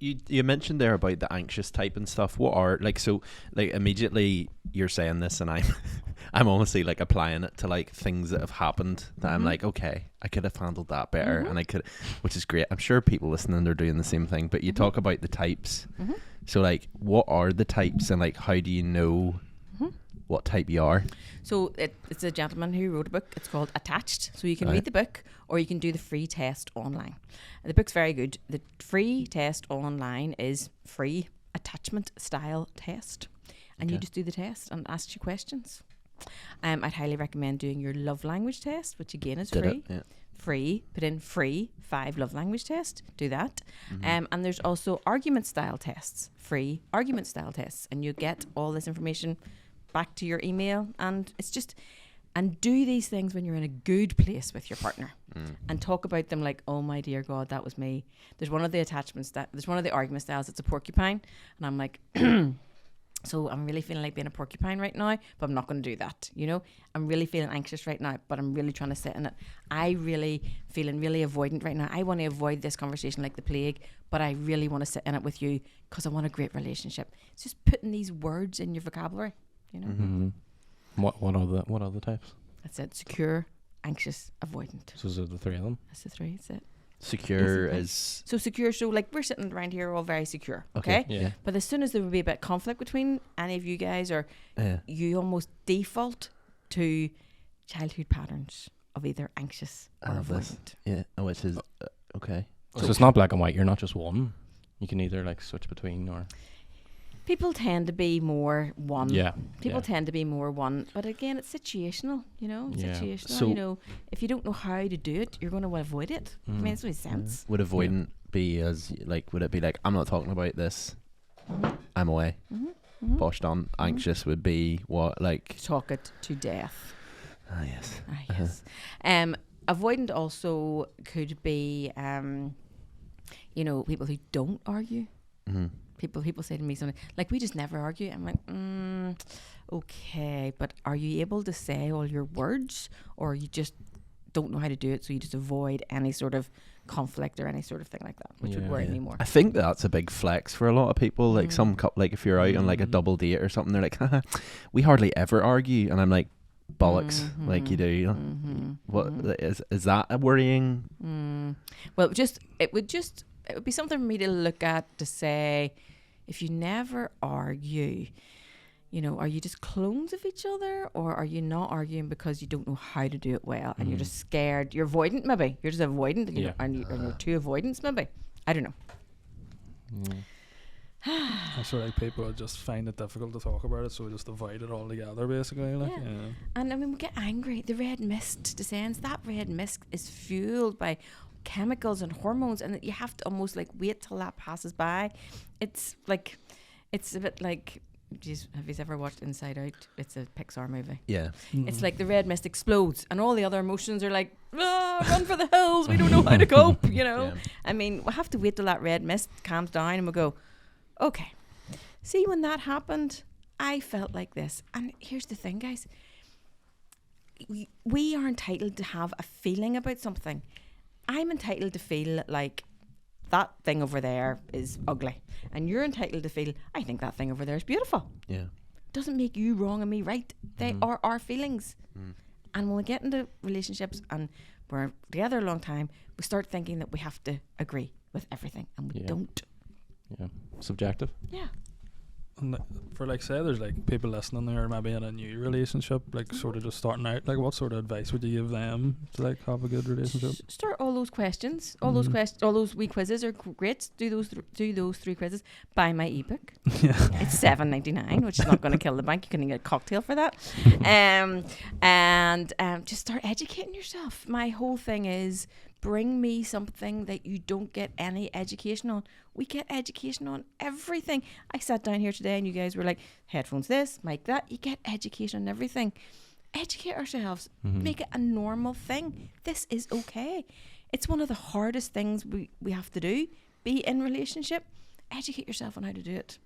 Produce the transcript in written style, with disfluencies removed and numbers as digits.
You mentioned there about the anxious type and stuff. What are like so like immediately you're saying this and I'm I'm honestly like applying it to like things that have happened that I'm like, okay, I could have handled that better and I could, which is great. I'm sure people listening are doing the same thing, but you talk about the types. So like what are the types and like how do you know what type you are? So it's a gentleman who wrote a book. It's called Attached. So you can read the book or you can do the free test online. The book's very good. The free test online is free attachment style test. And you just do the test and ask you questions. I'd highly recommend doing your love language test, which again is free. Free, put in free 5 love language test, do that. And there's also argument style tests, free argument style tests. And you get all this information back to your email, and it's just, and do these things when you're in a good place with your partner and talk about them like, oh my dear God, that was me. There's one of the attachments that there's one of the argument styles, it's a porcupine, and I'm like so I'm really feeling like being a porcupine right now, but I'm not going to do that, you know. I'm really feeling anxious right now, but I'm really trying to sit in it. I really feeling really avoidant right now. I want to avoid this conversation like the plague, but I really want to sit in it with you because I want a great relationship. It's just putting these words in your vocabulary. You know, What are the types? That's it. Secure, anxious, avoidant. So is it the 3 of them? That's the 3. That's it. Secure is so secure. So like we're sitting around here all very secure. Okay. Yeah. But as soon as there would be a bit of conflict between any of you guys, or you almost default to childhood patterns of either anxious or avoidant. Yeah, which is okay. So it's not black and white. You're not just one. You can either like switch between or. People tend to be more one. Yeah. People tend to be more one. But again, it's situational, you know? Situational. So, you know, if you don't know how to do it, you're going to avoid it. I mean, it's really sense. Would avoidant be as, like, would it be like, I'm not talking about this, I'm away. Boshed on. Anxious would be what, like... Talk it to death. Ah, yes. Yes. Avoidant also could be, you know, people who don't argue. People say to me something like, we just never argue. I'm like, okay, but are you able to say all your words, or you just don't know how to do it, so you just avoid any sort of conflict or any sort of thing like that, which would worry me more. I think that's a big flex for a lot of people. Like some like if you're out on like a double date or something, they're like, we hardly ever argue, and I'm like, bollocks, like you do. What is that a worrying? Well, it would be something for me to look at to say, if you never argue, you know, are you just clones of each other, or are you not arguing because you don't know how to do it well and you're just scared? You're avoidant, maybe. You're just avoidant, and you're too avoidance, maybe. I don't know. I sort of like people just find it difficult to talk about it, so we just avoid it altogether, basically. Like, And I mean, we get angry. The red mist descends. That red mist is fueled by chemicals and hormones, and you have to almost like wait till that passes by. It's like, it's a bit like, geez, have you ever watched Inside Out? It's a Pixar movie. Yeah. It's like the red mist explodes and all the other emotions are like, run for the hills, we don't know how to cope, you know. I mean, we'll have to wait till that red mist calms down and we'll go, okay, see, when that happened, I felt like this. And here's the thing, guys, we are entitled to have a feeling about something. I'm entitled to feel like that thing over there is ugly, and you're entitled to feel, I think that thing over there is beautiful. Yeah. Doesn't make you wrong and me right. They are our feelings. And when we get into relationships and we're together a long time, we start thinking that we have to agree with everything, and we don't. Yeah. Subjective. Yeah. And for like, say there's like people listening there maybe in a new relationship, like sort of just starting out, like what sort of advice would you give them to like have a good relationship? Start all those questions, all those questions, all those wee quizzes are great. Do those 3 quizzes. Buy my ebook. It's $7.99, which is not going to kill the bank. You can get a cocktail for that. And just start educating yourself. My whole thing is, bring me something that you don't get any education on. We get education on everything. I sat down here today and you guys were like, headphones this, mic that. You get education on everything. Educate ourselves. Make it a normal thing. This is okay. It's one of the hardest things we have to do. Be in relationship. Educate yourself on how to do it.